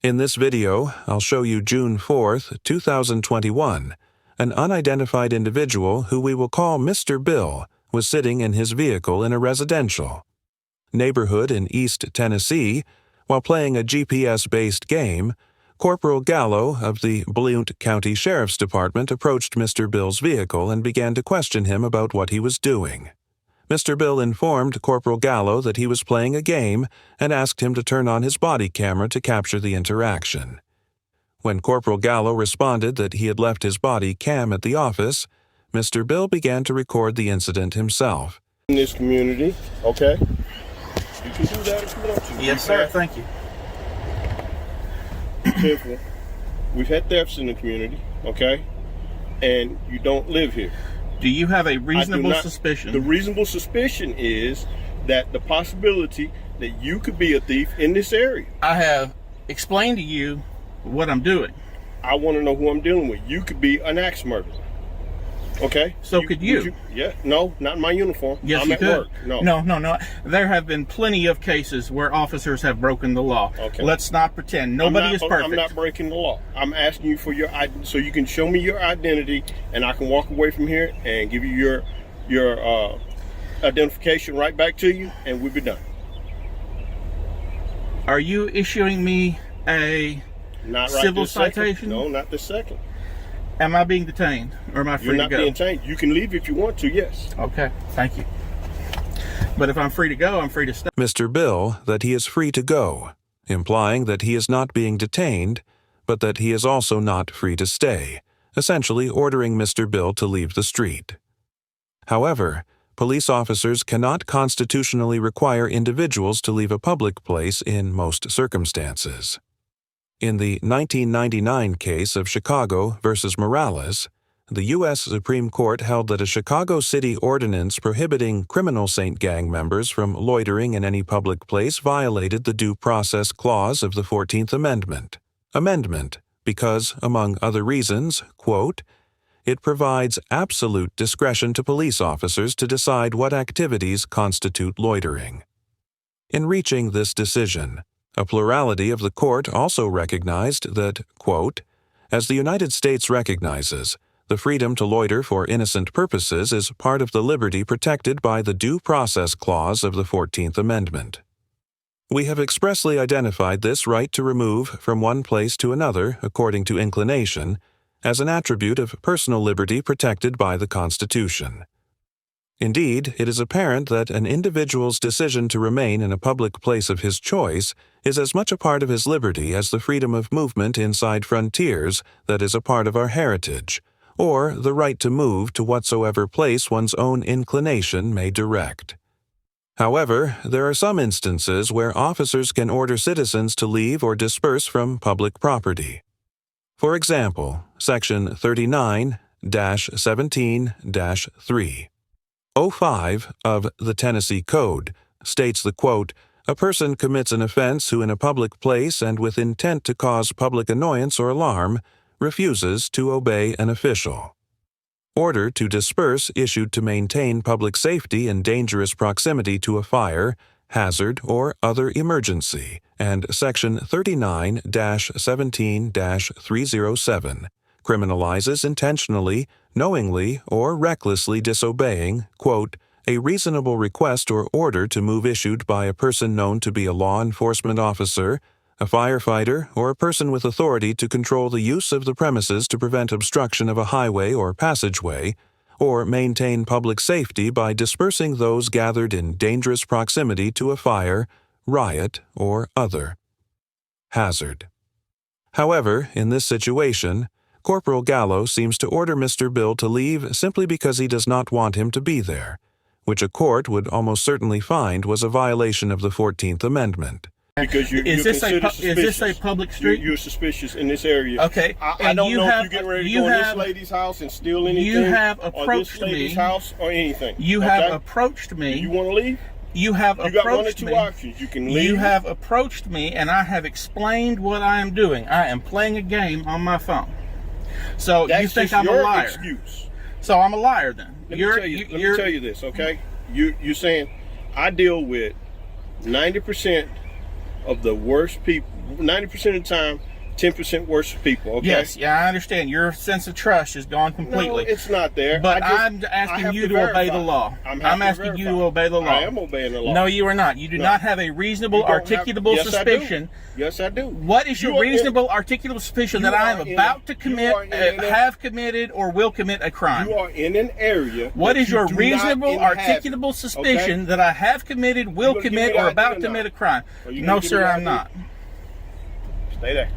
In this video, I'll show you June 4th, 2021. An unidentified individual who we will call Mr. Bill was sitting in his vehicle in a residential neighborhood in East Tennessee. While playing a GPS-based game, Corporal Gallo of the Blount County Sheriff's Department approached Mr. Bill's vehicle and began to question him about what he was doing. Mr. Bill informed Corporal Gallo that he was playing a game and asked him to turn on his body camera to capture the interaction. When Corporal Gallo responded that he had left his body cam at the office, Mr. Bill began to record the incident himself. In this community, okay? You can do that if you want to. Yes, sir. Thank you. Be careful. We've had thefts in the community, okay? And you don't live here. Do you have a reasonable suspicion? The reasonable suspicion is that the possibility that you could be a thief in this area. I have explained to you what I'm doing. I want to know who I'm dealing with. You could be an axe murderer. Okay? So could you? Yeah. No, not in my uniform. Yes, I'm you at could. work. No. No. There have been plenty of cases where officers have broken the law. Okay. Let's not pretend. Nobody is perfect. I'm not breaking the law. I'm asking you for your so you can show me your identity, and I can walk away from here and give you your identification right back to you, and we'll be done. Are you issuing me a civil citation? No, not this second. Am I being detained, or am I free to go? You're not being detained. You can leave if you want to, yes. Okay, thank you. But if I'm free to go, I'm free to stay. Mr. Bill that he is free to go, implying that he is not being detained, but that he is also not free to stay, essentially ordering Mr. Bill to leave the street. However, police officers cannot constitutionally require individuals to leave a public place in most circumstances. In the 1999 case of Chicago versus Morales, the U.S. Supreme Court held that a Chicago City ordinance prohibiting criminal Saint gang members from loitering in any public place violated the Due Process Clause of the 14th Amendment. Because, among other reasons, quote, it provides absolute discretion to police officers to decide what activities constitute loitering. In reaching this decision, a plurality of the court also recognized that, quote, as the United States recognizes, the freedom to loiter for innocent purposes is part of the liberty protected by the Due Process Clause of the 14th Amendment. We have expressly identified this right to remove from one place to another, according to inclination, as an attribute of personal liberty protected by the Constitution. Indeed, it is apparent that an individual's decision to remain in a public place of his choice is as much a part of his liberty as the freedom of movement inside frontiers that is a part of our heritage, or the right to move to whatsoever place one's own inclination may direct. However, there are some instances where officers can order citizens to leave or disperse from public property. For example, Section 39-17-3. 05 of the Tennessee Code states the quote, a person commits an offense who in a public place and with intent to cause public annoyance or alarm refuses to obey an official. Order to disperse issued to maintain public safety in dangerous proximity to a fire, hazard, or other emergency, and Section 39-17-307 criminalizes intentionally, knowingly, or recklessly disobeying, quote, a reasonable request or order to move issued by a person known to be a law enforcement officer, a firefighter, or a person with authority to control the use of the premises to prevent obstruction of a highway or passageway, or maintain public safety by dispersing those gathered in dangerous proximity to a fire, riot, or other hazard. However, in this situation, Corporal Gallo seems to order Mr. Bill to leave simply because he does not want him to be there, which a court would almost certainly find was a violation of the 14th Amendment. Because is this a public street? You're suspicious in this area. Okay. I don't know if you're getting ready to go in this lady's house and steal anything. You have approached or this lady's house or anything. You have approached me. Do you want to leave? You have approached me. You got one or two options. You can leave. You have approached me, and I have explained what I am doing. I am playing a game on my phone. So that's you think just I'm a liar? Excuse. So I'm a liar then. Let me tell you this, okay? You're saying I deal with 90% of the worst people. 90% of the time, 10% worse people. Okay. Yes, yeah, I understand. Your sense of trust is gone completely. No, it's not there. But I'm asking you to obey the law. I'm asking you to obey the law. I am obeying the law. No, you are not. You do not have a reasonable, articulable suspicion. Yes, I do. What is your reasonable, articulable suspicion that I am about to commit, have committed, or will commit a crime? You are in an area. What is your reasonable, articulable suspicion that I have committed, will commit, or about to commit a crime? No, sir, I'm not. Stay there.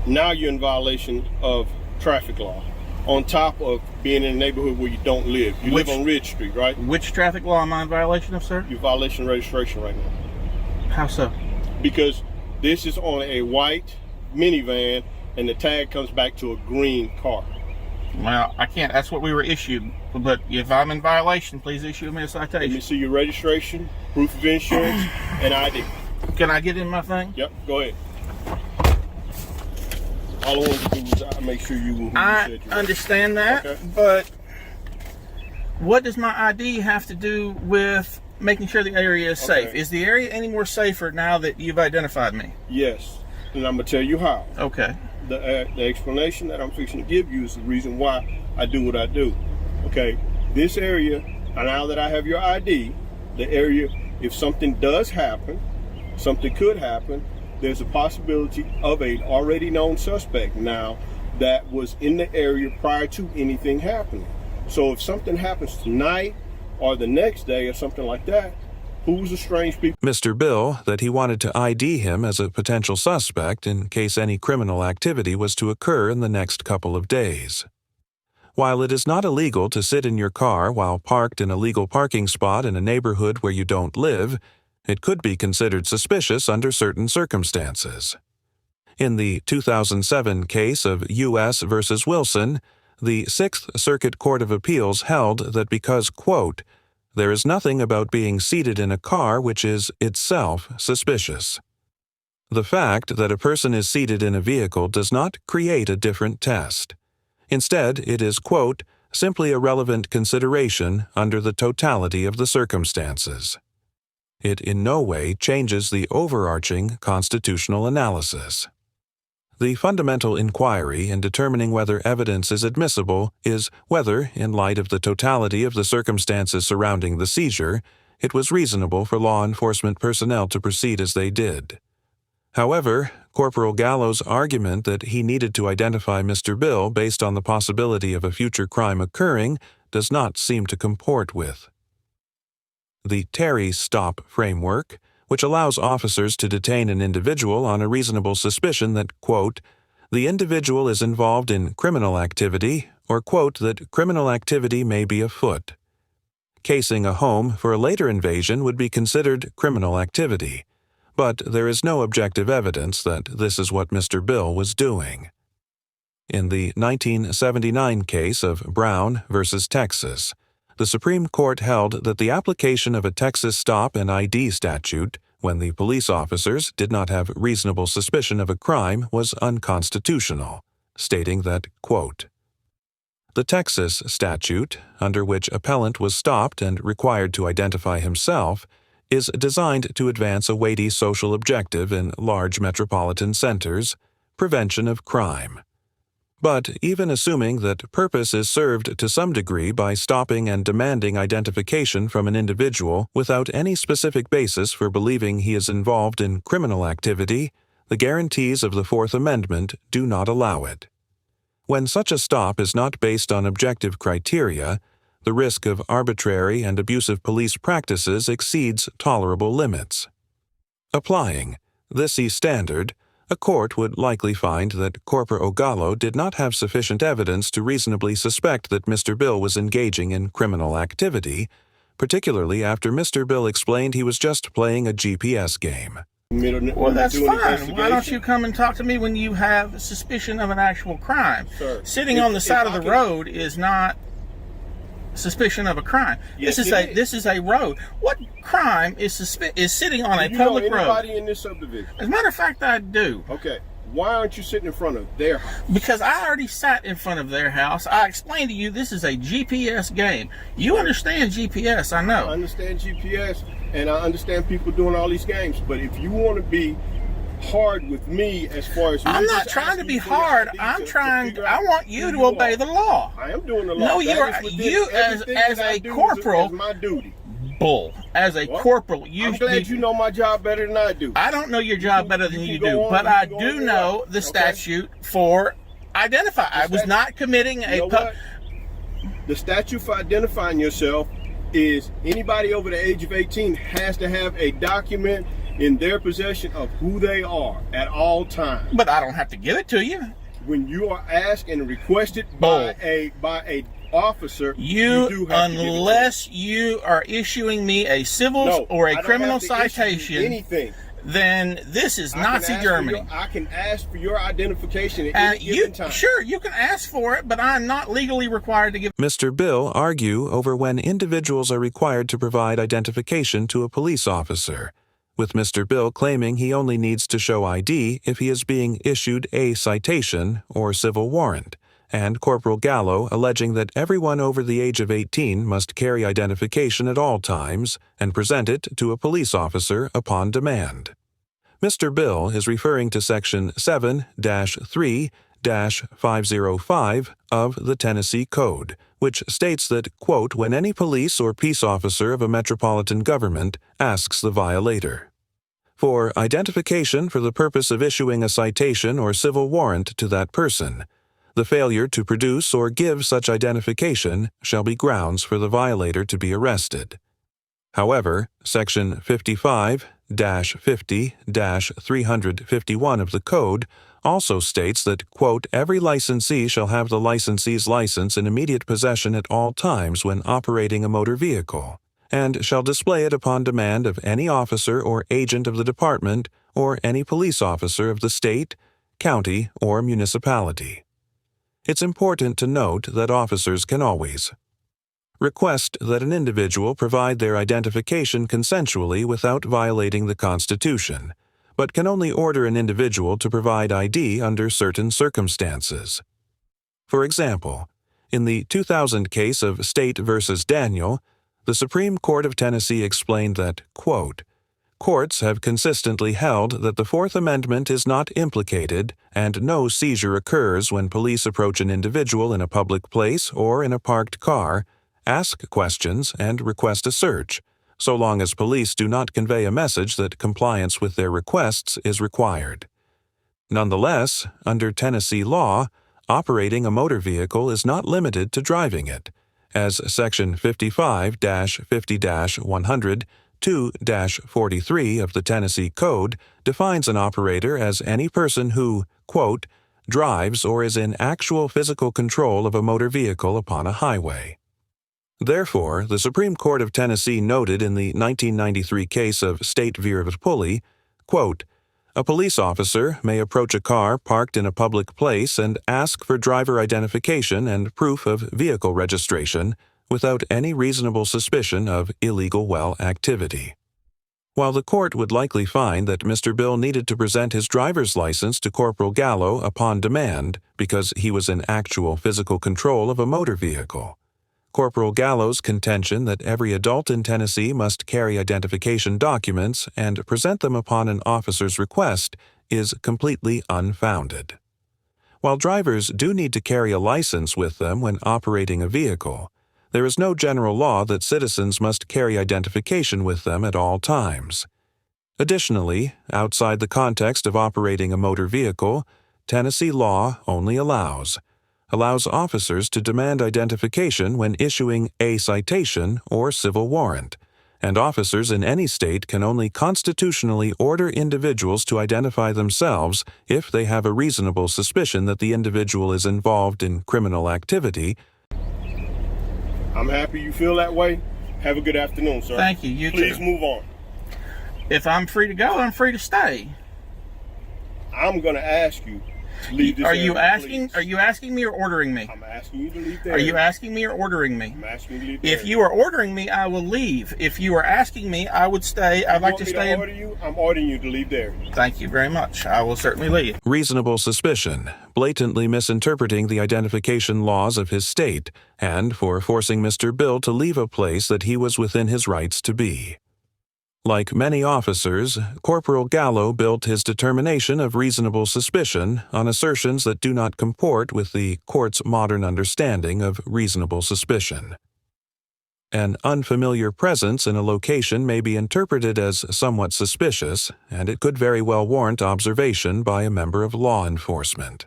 Now you're in violation of traffic law, on top of being in a neighborhood where you don't live. You live on Ridge Street, right? Which traffic law am I in violation of, sir? You're violation of registration right now. How so? Because this is on a white minivan, and the tag comes back to a green car. Well, I can't. That's what we were issued. But if I'm in violation, please issue me a citation. Let me see your registration, proof of insurance, and ID. Can I get in my thing? Yep, go ahead. All I wanted to do was make sure you were who you said you were. Understand that, okay. But what does my ID have to do with making sure the area is safe? Is the area any more safer now that you've identified me? Yes, and I'm going to tell you how. Okay. The explanation that I'm fixing to give you is the reason why I do what I do. Okay, this area, now that I have your ID, the area, if something does happen, something could happen, there's a possibility of an already known suspect now that was in the area prior to anything happening. So if something happens tonight or the next day or something like that, who's the strange people? Mr. Bill that he wanted to ID him as a potential suspect in case any criminal activity was to occur in the next couple of days. While it is not illegal to sit in your car while parked in a legal parking spot in a neighborhood where you don't live, it could be considered suspicious under certain circumstances. In the 2007 case of U.S. v. Wilson, the Sixth Circuit Court of Appeals held that because, quote, there is nothing about being seated in a car which is itself suspicious. The fact that a person is seated in a vehicle does not create a different test. Instead, it is, quote, simply a relevant consideration under the totality of the circumstances. It in no way changes the overarching constitutional analysis. The fundamental inquiry in determining whether evidence is admissible is whether, in light of the totality of the circumstances surrounding the seizure, it was reasonable for law enforcement personnel to proceed as they did. However, Corporal Gallo's argument that he needed to identify Mr. Bill based on the possibility of a future crime occurring does not seem to comport with the Terry stop framework, which allows officers to detain an individual on a reasonable suspicion that, quote, the individual is involved in criminal activity, or, quote, that criminal activity may be afoot. Casing a home for a later invasion would be considered criminal activity, but there is no objective evidence that this is what Mr. Bill was doing. In the 1979 case of Brown v. Texas, the Supreme Court held that the application of a Texas stop and ID statute when the police officers did not have reasonable suspicion of a crime was unconstitutional, stating that, quote, the Texas statute, under which appellant was stopped and required to identify himself, is designed to advance a weighty social objective in large metropolitan centers, prevention of crime. But even assuming that purpose is served to some degree by stopping and demanding identification from an individual without any specific basis for believing he is involved in criminal activity, the guarantees of the Fourth Amendment do not allow it. When such a stop is not based on objective criteria, the risk of arbitrary and abusive police practices exceeds tolerable limits. Applying this standard, a court would likely find that Corporal Gallo did not have sufficient evidence to reasonably suspect that Mr. Bill was engaging in criminal activity, particularly after Mr. Bill explained he was just playing a GPS game. Well, that's fine. Why don't you come and talk to me when you have suspicion of an actual crime? Sir, Sitting on the side of the road is not suspicion of a crime. Yes, this is a road. What crime is sitting on a public road? Do you know anybody in this subdivision? As a matter of fact, I do. Okay. Why aren't you sitting in front of their house? Because I already sat in front of their house. I explained to you this is a GPS game. You understand GPS, I know. I understand GPS, and I understand people doing all these games. But if you want to be hard with me as far as... I'm not trying to be hard. I want you to obey the law. I am doing the law. No, you as a corporal... is my duty. Bull. As a corporal, I'm glad you know my job better than I do. I don't know your job better than you do, but I do know the statute for identify. I was not committing the statute for identifying yourself is anybody over the age of 18 has to have a document in their possession of who they are at all times. But I don't have to give it to you. When you are asked and requested by a officer, you do have to give it to them. Unless you are issuing me a civil or a criminal citation, anything, then this is Nazi Germany. I can ask for your identification at any given time. Sure, you can ask for it, but I'm not legally required to give. Mr. Bill argue over when individuals are required to provide identification to a police officer, with Mr. Bill claiming he only needs to show ID if he is being issued a citation or civil warrant, and Corporal Gallo alleging that everyone over the age of 18 must carry identification at all times and present it to a police officer upon demand. Mr. Bill is referring to Section 7-3-505 of the Tennessee Code, which states that, quote, when any police or peace officer of a metropolitan government asks the violator for identification for the purpose of issuing a citation or civil warrant to that person, the failure to produce or give such identification shall be grounds for the violator to be arrested. However, Section 55-50-351 of the Code also states that, quote, every licensee shall have the licensee's license in immediate possession at all times when operating a motor vehicle, and shall display it upon demand of any officer or agent of the department or any police officer of the state, county, or municipality. It's important to note that officers can always request that an individual provide their identification consensually without violating the Constitution, but can only order an individual to provide ID under certain circumstances. For example, in the 2000 case of State v. Daniel, the Supreme Court of Tennessee explained that, quote, courts have consistently held that the Fourth Amendment is not implicated and no seizure occurs when police approach an individual in a public place or in a parked car, ask questions, and request a search, so long as police do not convey a message that compliance with their requests is required. Nonetheless, under Tennessee law, operating a motor vehicle is not limited to driving it, as Section 55-50-100 2-43 of the Tennessee Code defines an operator as any person who, quote, drives or is in actual physical control of a motor vehicle upon a highway. Therefore, the Supreme Court of Tennessee noted in the 1993 case of State v. Pulley, quote, a police officer may approach a car parked in a public place and ask for driver identification and proof of vehicle registration without any reasonable suspicion of illegal well activity. While the court would likely find that Mr. Bill needed to present his driver's license to Corporal Gallo upon demand because he was in actual physical control of a motor vehicle, Corporal Gallo's contention that every adult in Tennessee must carry identification documents and present them upon an officer's request is completely unfounded. While drivers do need to carry a license with them when operating a vehicle, there is no general law that citizens must carry identification with them at all times. Additionally, outside the context of operating a motor vehicle, Tennessee law only allows officers to demand identification when issuing a citation or civil warrant, and officers in any state can only constitutionally order individuals to identify themselves if they have a reasonable suspicion that the individual is involved in criminal activity. I'm happy you feel that way. Have a good afternoon, sir. Thank you. You Please too. move on. If I'm free to go, I'm free to stay. I'm going to ask you, Leave this Are you area, asking? please. Are you asking me or ordering me? I'm asking you to leave the Are area. you asking me or ordering me? I'm asking you to leave the If area. you are ordering me, I will leave. If you are asking me, I would stay. I'd like to stay. Order you? I'm ordering you to leave the area. Thank you very much. I will certainly leave. Reasonable suspicion, blatantly misinterpreting the identification laws of his state, and for forcing Mr. Bill to leave a place that he was within his rights to be. Like many officers, Corporal Gallo built his determination of reasonable suspicion on assertions that do not comport with the court's modern understanding of reasonable suspicion. An unfamiliar presence in a location may be interpreted as somewhat suspicious, and it could very well warrant observation by a member of law enforcement.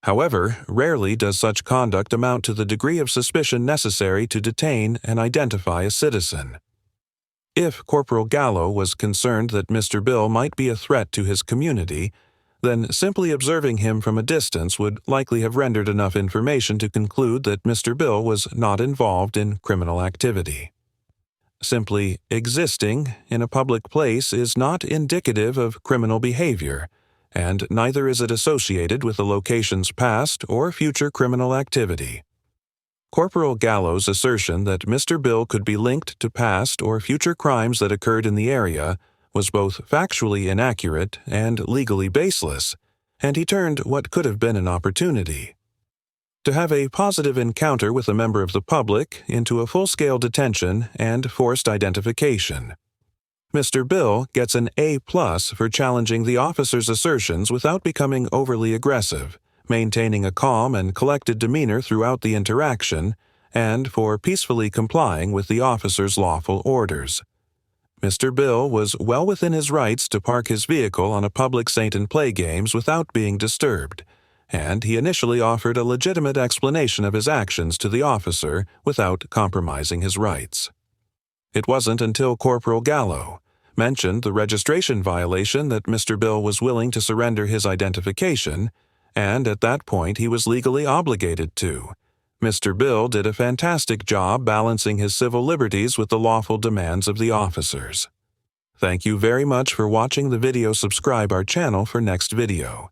However, rarely does such conduct amount to the degree of suspicion necessary to detain and identify a citizen. If Corporal Gallo was concerned that Mr. Bill might be a threat to his community, then simply observing him from a distance would likely have rendered enough information to conclude that Mr. Bill was not involved in criminal activity. Simply existing in a public place is not indicative of criminal behavior, and neither is it associated with the location's past or future criminal activity. Corporal Gallo's assertion that Mr. Bill could be linked to past or future crimes that occurred in the area was both factually inaccurate and legally baseless, and he turned what could have been an opportunity to have a positive encounter with a member of the public into a full-scale detention and forced identification. Mr. Bill gets an A+ for challenging the officer's assertions without becoming overly aggressive, maintaining a calm and collected demeanor throughout the interaction, and for peacefully complying with the officer's lawful orders. Mr. Bill was well within his rights to park his vehicle on a public Saint and play games without being disturbed, and he initially offered a legitimate explanation of his actions to the officer without compromising his rights. It wasn't until Corporal Gallo mentioned the registration violation that Mr. Bill was willing to surrender his identification, and at that point he was legally obligated to. Mr. Bill did a fantastic job balancing his civil liberties with the lawful demands of the officers. Thank you very much for watching the video. Subscribe our channel for next video.